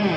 Hey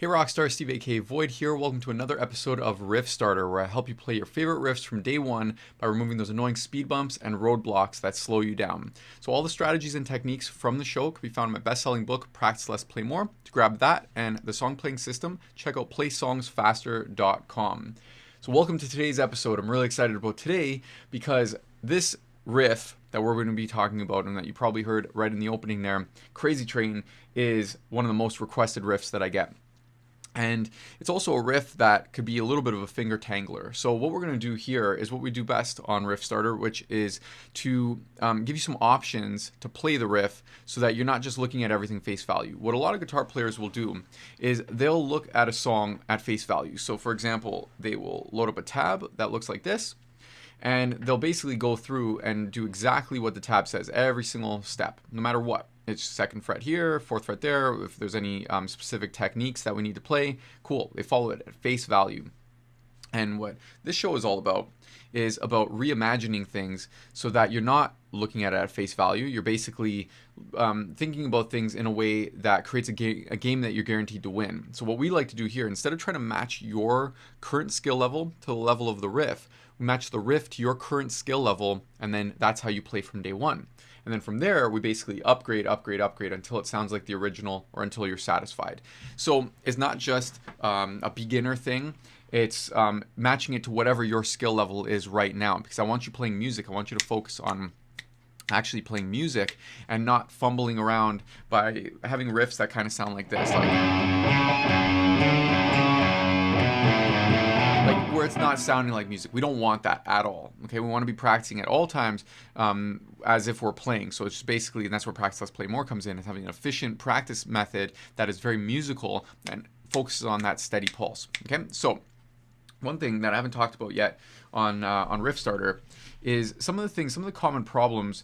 Rockstar, Steve aka Void here. Welcome to another episode of Riff Starter, where I help you play your favorite riffs from day one by removing those annoying speed bumps and roadblocks that slow you down. So all the strategies and techniques from the show can be found in my best-selling book, Practice Less, Play More. To grab that and the song playing system, check out playsongsfaster.com. So welcome to today's episode. I'm really excited about today because this riff that we're going to be talking about and that you probably heard right in the opening there, Crazy Train, is one of the most requested riffs that I get. And it's also a riff that could be a little bit of a finger tangler. So what we're going to do here is what we do best on Riff Starter, which is to give you some options to play the riff so that you're not just looking at everything face value. What a lot of guitar players will do is they'll look at a song at face value. So for example, they will load up a tab that looks like this, and they'll basically go through and do exactly what the tab says, every single step, no matter what. It's second fret here, fourth fret there. If there's any specific techniques that we need to play, cool, they follow it at face value. And what this show is all about is about reimagining things so that you're not looking at it at face value. You're basically thinking about things in a way that creates a game that you're guaranteed to win. So what we like to do here, instead of trying to match your current skill level to the level of the riff, we match the riff to your current skill level, and then that's how you play from day one. And then from there, we basically upgrade until it sounds like the original or until you're satisfied. So it's not just a beginner thing. It's matching it to whatever your skill level is right now. Because I want you playing music. I want you to focus on actually playing music and not fumbling around by having riffs that kind of sound like this. Like where it's not sounding like music. We don't want that at all. Okay, we want to be practicing at all times as if we're playing. So it's just basically, and that's where Practice Less, Play More comes in, is having an efficient practice method that is very musical and focuses on that steady pulse. Okay, so one thing that I haven't talked about yet on Riff Starter is some of the common problems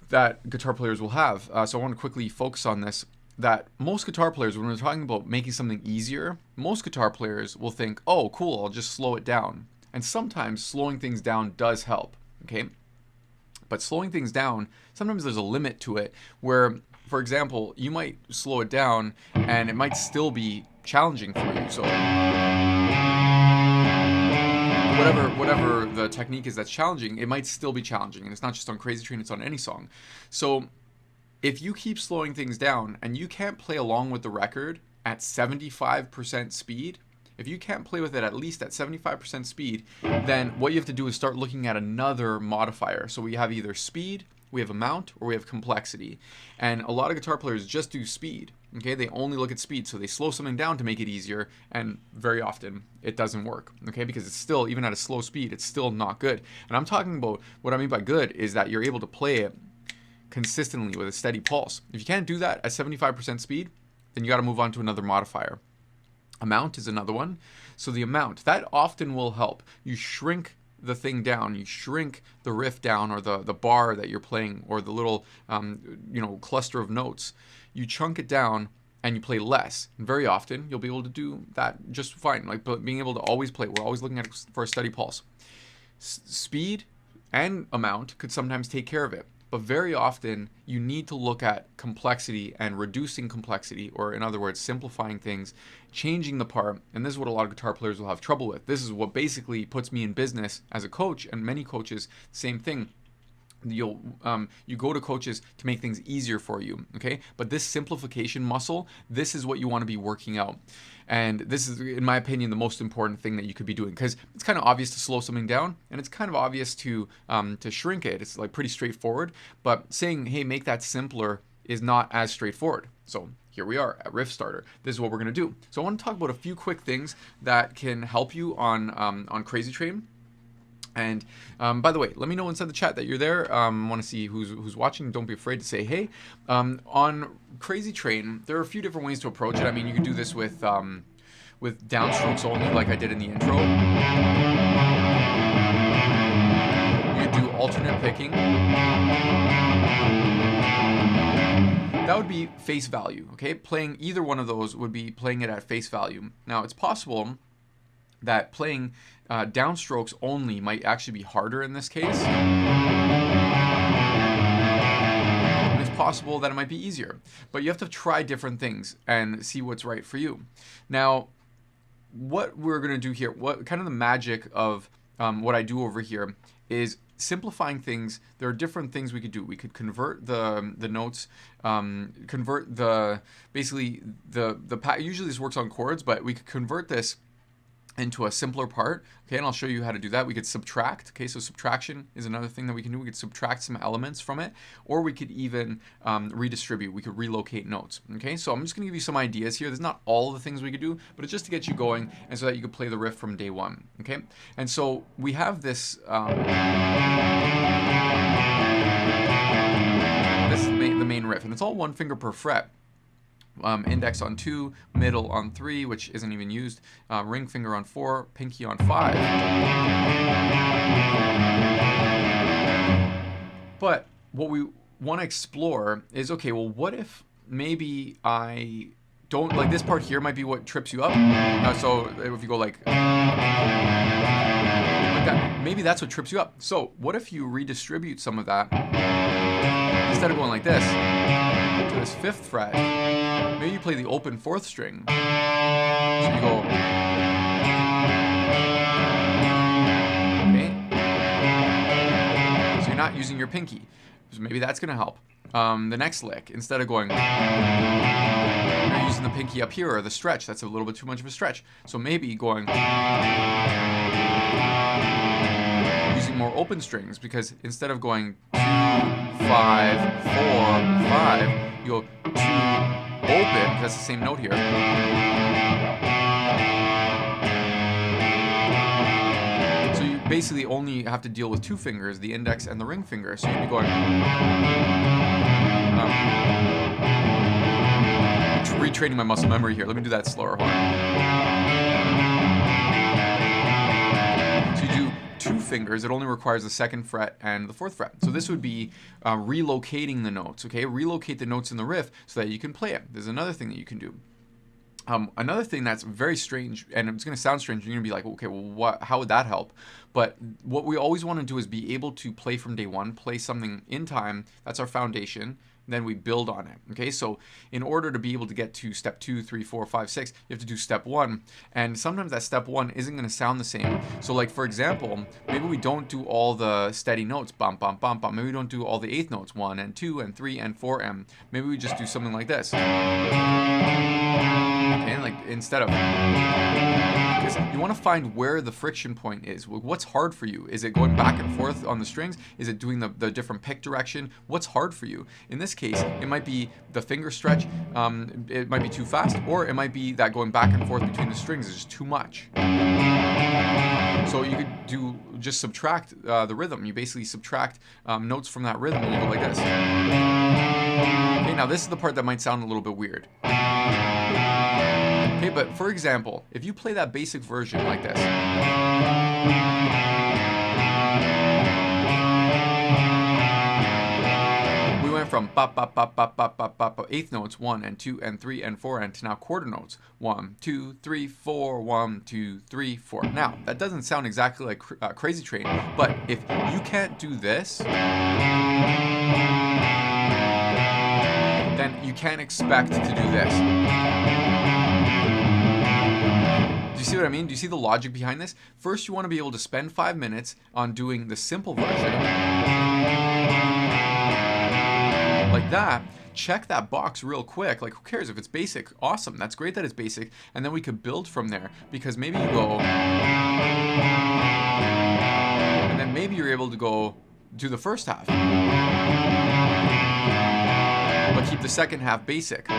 that guitar players will have. So I want to quickly focus on this. That most guitar players, when we're talking about making something easier, most guitar players will think, oh, cool, I'll just slow it down. And sometimes slowing things down does help, okay? But slowing things down, sometimes there's a limit to it where, for example, you might slow it down and it might still be challenging for you. So whatever the technique is that's challenging, it might still be challenging. And it's not just on Crazy Train, it's on any song. So if you keep slowing things down and you can't play along with the record at 75% speed, if you can't play with it at least at 75% speed, then what you have to do is start looking at another modifier. So we have either speed, we have amount, or we have complexity. And a lot of guitar players just do speed. Okay, they only look at speed, so they slow something down to make it easier, and very often it doesn't work. Okay, because it's still, even at a slow speed, it's still not good. And I'm talking about, what I mean by good is that you're able to play it consistently with a steady pulse. If you can't do that at 75% speed, then you got to move on to another modifier. Amount is another one. So the amount, that often will help. You shrink the thing down, you shrink the riff down, or the bar that you're playing, or the little cluster of notes. You chunk it down and you play less. And very often you'll be able to do that just fine. Like being able to always play. We're always looking at it for a steady pulse. Speed and amount could sometimes take care of it. But very often you need to look at complexity and reducing complexity, or in other words, simplifying things, changing the part. And this is what a lot of guitar players will have trouble with. This is what basically puts me in business as a coach, and many coaches, same thing. You go to coaches to make things easier for you, okay? But this simplification muscle, this is what you want to be working out. And this is, in my opinion, the most important thing that you could be doing, because it's kind of obvious to slow something down, and it's kind of obvious to shrink it. It's like pretty straightforward, but saying, hey, make that simpler is not as straightforward. So here we are at Riff Starter. This is what we're going to do. So I want to talk about a few quick things that can help you on Crazy Train. And by the way, let me know inside the chat that you're there. Want to see who's watching. Don't be afraid to say hey. On Crazy Train, there are a few different ways to approach it. I mean, you could do this with downstrokes only, like I did in the intro. You could do alternate picking. That would be face value, okay? Playing either one of those would be playing it at face value. Now, it's possible that playing downstrokes only might actually be harder in this case. It's possible that it might be easier, but you have to try different things and see what's right for you. Now, what we're going to do here, what kind of the magic of what I do over here is simplifying things. There are different things we could do. We could convert the notes, convert basically usually this works on chords, but we could convert this into a simpler part, okay, and I'll show you how to do that. We could subtract, okay, so subtraction is another thing that we can do. We could subtract some elements from it, or we could even redistribute. We could relocate notes, okay? So I'm just gonna give you some ideas here. There's not all the things we could do, but it's just to get you going and so that you could play the riff from day one, okay? And so we have this, this is the main riff, and it's all 1 finger per fret. Index on 2, middle on 3, which isn't even used, ring finger on 4, pinky on 5. But what we want to explore is, okay, well, what if maybe I don't, like this part here might be what trips you up. So if you go like that, maybe that's what trips you up. So what if you redistribute some of that, instead of going like this, to this 5th fret, maybe you play the open 4th string. So you go, okay. So you're not using your pinky. So maybe that's gonna help. The next lick, instead of going, you're using the pinky up here or the stretch. That's a little bit too much of a stretch. So maybe going, using more open strings, because instead of going 2, 5, 4, 5, you go 2, open, because that's the same note here. So you basically only have to deal with 2 fingers, the index and the ring finger. So you'd be going, retraining my muscle memory here. Let me do that slower. Hold on. So you do 2 fingers. It only requires the 2nd fret and the 4th fret. So this would be relocating the notes, okay? Relocate the notes in the riff so that you can play it. There's another thing that you can do. Another thing that's very strange, and it's going to sound strange, you're going to be like, okay, well, how would that help? But what we always want to do is be able to play from day one, play something in time. That's our foundation. Then we build on it, okay? So in order to be able to get to step 2, 3, 4, 5, 6, you have to do step 1. And sometimes that step 1 isn't going to sound the same. So like, for example, maybe we don't do all the steady notes, bum, bum, bum, bum. Maybe we don't do all the 8th notes, 1 and 2 and 3 and 4 and maybe we just do something like this. Okay, like instead of, because you want to find where the friction point is. What's hard for you? Is it going back and forth on the strings? Is it doing the different pick direction? What's hard for you? In this case, it might be the finger stretch, it might be too fast, or it might be that going back and forth between the strings is just too much. So you could just subtract the rhythm. You basically subtract notes from that rhythm and you go like this. Okay, now this is the part that might sound a little bit weird. Okay, but for example, if you play that basic version like this, we went from bop, bop, bop, bop, bop, bop, bop, 8th notes, 1 and 2 and 3 and 4, and to now quarter notes, 1, 2, 3, 4, 1, 2, 3, 4. Now, that doesn't sound exactly like Crazy Train, but if you can't do this, then you can't expect to do this. Do you see what I mean? Do you see the logic behind this? First, you want to be able to spend 5 minutes on doing the simple version. Like that. Check that box real quick. Like, who cares if it's basic? Awesome. That's great that it's basic. And then we could build from there. Because maybe you go... And then maybe you're able to go do the first half. But keep the second half basic.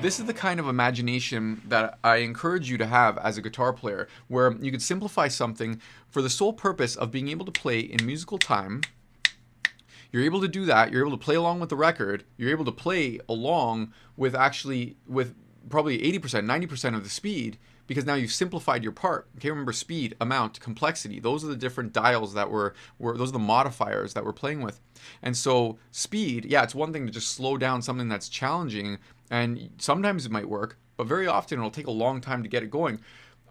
This is the kind of imagination that I encourage you to have as a guitar player, where you could simplify something for the sole purpose of being able to play in musical time. You're able to do that. You're able to play along with the record. You're able to play along with probably 80%, 90% of the speed, because now you've simplified your part. Okay, remember speed, amount, complexity. Those are the different dials that those are the modifiers that we're playing with. And so speed, yeah, it's one thing to just slow down something that's challenging, and sometimes it might work, but very often it'll take a long time to get it going.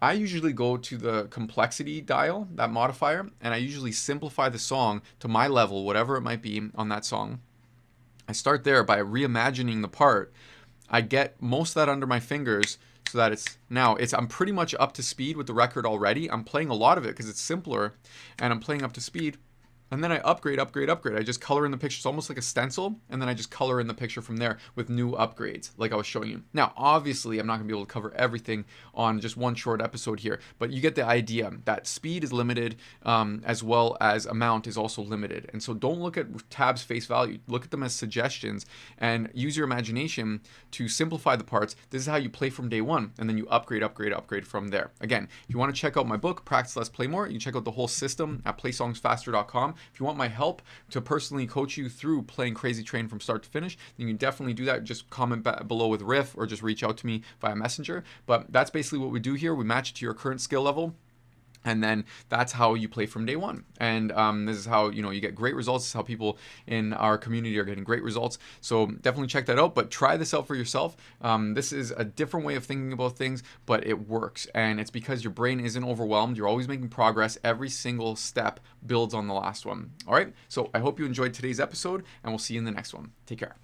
I usually go to the complexity dial, that modifier, and I usually simplify the song to my level, whatever it might be on that song. I start there by reimagining the part. I get most of that under my fingers so that I'm pretty much up to speed with the record already. I'm playing a lot of it because it's simpler, and I'm playing up to speed. And then I upgrade. I just color in the picture. It's almost like a stencil, and then I just color in the picture from there with new upgrades, like I was showing you. Now, obviously, I'm not going to be able to cover everything on just one short episode here, but you get the idea that speed is limited, as well as amount is also limited. And so don't look at tabs face value. Look at them as suggestions, and use your imagination to simplify the parts. This is how you play from day one, and then you upgrade from there. Again, if you want to check out my book, Practice Less, Play More, you can check out the whole system at playsongsfaster.com. If you want my help to personally coach you through playing Crazy Train from start to finish, then you can definitely do that. Just comment below with riff, or just reach out to me via Messenger. But that's basically what we do here. We match it to your current skill level, and then that's how you play from day one. And this is how you get great results. This is how people in our community are getting great results. So definitely check that out, but try this out for yourself. This is a different way of thinking about things, but it works. And it's because your brain isn't overwhelmed. You're always making progress. Every single step builds on the last one. All right, so I hope you enjoyed today's episode, and we'll see you in the next one. Take care.